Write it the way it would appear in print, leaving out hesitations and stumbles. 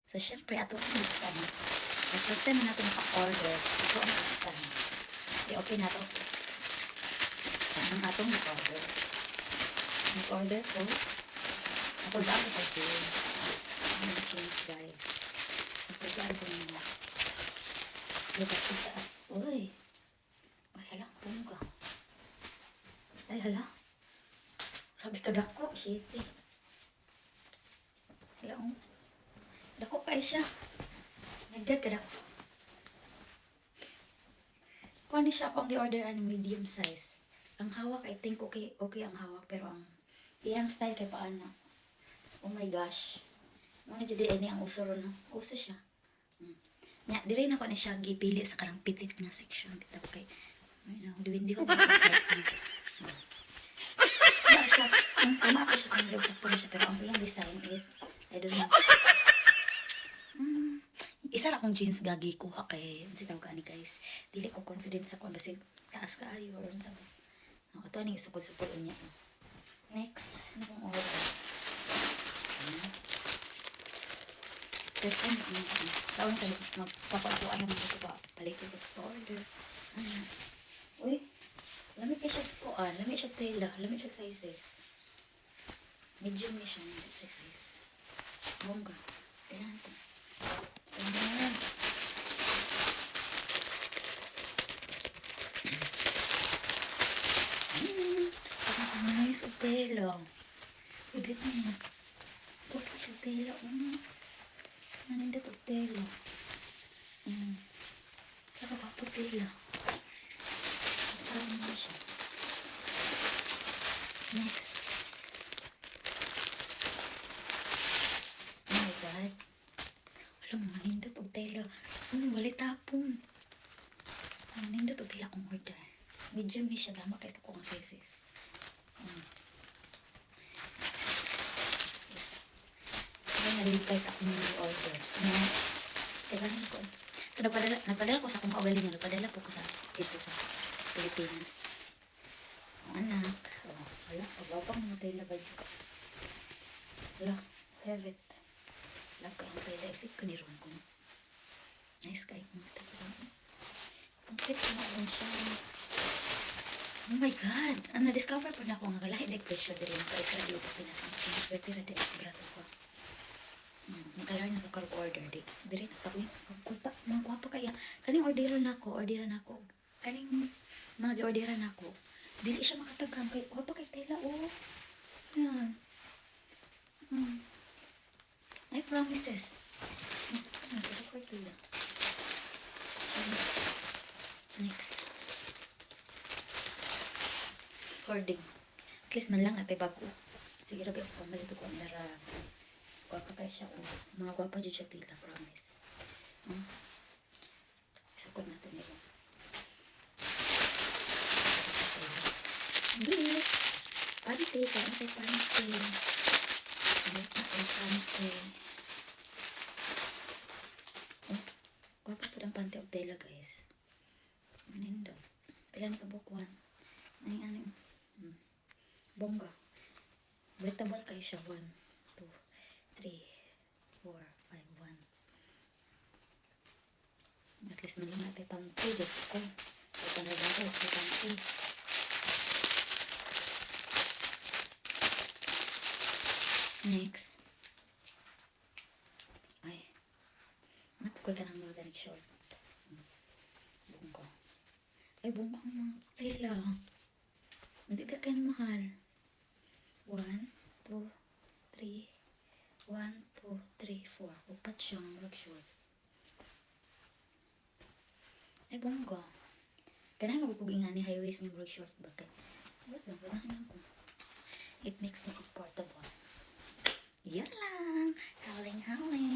So, syempre, ato ang buksan. At first time na natin maka-order, ito ang buksan. I-open na ito. Ang atong nag-order. Nag-order ko. Nakulda ako sa game. Ang change, guys. Nakulda ako nyo. Lukas sa taas. Uy. Ay, hala. Bongga. Ay, hala. Grabe ka dako. Shit eh. Hala. Dako kayo siya. Nagdag ka dako. Kung ano siya, kung i-order ang medium size. Ang hawak, I think okay ang hawak. Pero ang iyang style kay paano. Oh my gosh. Muna jadi ini ang uso ron. Uso siya. Nya, dire na ko ni siya gipili sa karang pitit nga section. Bitaw kay, hindi ko ba siya. Tama ko siya sa mga sakto na siya. Pero ang iyang design is, I don't know. Isa ra kong jeans gagi kuha kay unsa tawag ani guys. Dili ko confident sa kon basi taas ka ayo or unsa ba. Ato ni sukod-sukod niya. Next, ano kong order? First time sa una tayo magpapakuan naman ito ba balik ko sa order. Uy, lamig siya kuan, lamig siya tela, lamig siya sizes. Medium ni siya, lamig siya sizes. Bongga. Kailangan ko. Ayan. Ay, sa tela. Ibig mo. Huwag sa tela. Naninda ito tela. Saka pa po tela. Saan mo siya? Next. Oh my God. Alam mo, manindot og tela. Wala tapon. Manindot og tela kong order. Medium ni siya. Dama kayo sa kong sizes. Kaya nalipay sa akong order. Next. Kailangan ko. So, nagpadala ko sa akong kaugalingan. Nagpadala po ko sa dito sa Pilipinas. Ang anak. Wala. Pagpapang mga tela ba dito? Wala. Have it. Love ko yung tela. I-fit ko ni Ron ko. Nice kayo. Ang fit ko na siya. Oh my God! Na-discover po na ako nga lahi dek presyo din yung ka-Israel dito pinasang. Swerte na dek. Brato ko. Nakalar na ko karog-order dek. Dire na ako yung pagkuta. Mga guwapa kaya. Kaning orderan ako. Kaning mga orderan ako. Dili siya makatagang. Kaya guwapa kay tela. Oh. Yan. I promises. Ito ko tela. Next. Recording. At least man lang natin bago. Sige rabi ako pamalito ko ang nara. Guwapa kayo siya. Mga guwapa dyan siya tila. Promise. Isakot natin nila. Bilis. Panty. Kain tayo panty. Kain tayo panty. Guwapa po ng panty o tela guys. Manindo. Pila na kabukwan. Ay, ano bongga. Breathable kayo siya. 1, 2, 3, 4, 5, 1. At least man lang natin panty. Diyos ko. Ay, panagbago. Ay, panty. Next. Ay. Napukol ka ng mga ganig short. Bongga. Ay, bongga ang mga tela. Hindi ka kayo mahal. 1, 2, 3, 1, 2, 3, 4. Upat siyang marag short. Ay, bongga. Kailangan ko ingan ni high waist ng marag short. Bakit? Wala lang. Ganahan ko. It makes me comfortable. Yan lang. Haling-haling.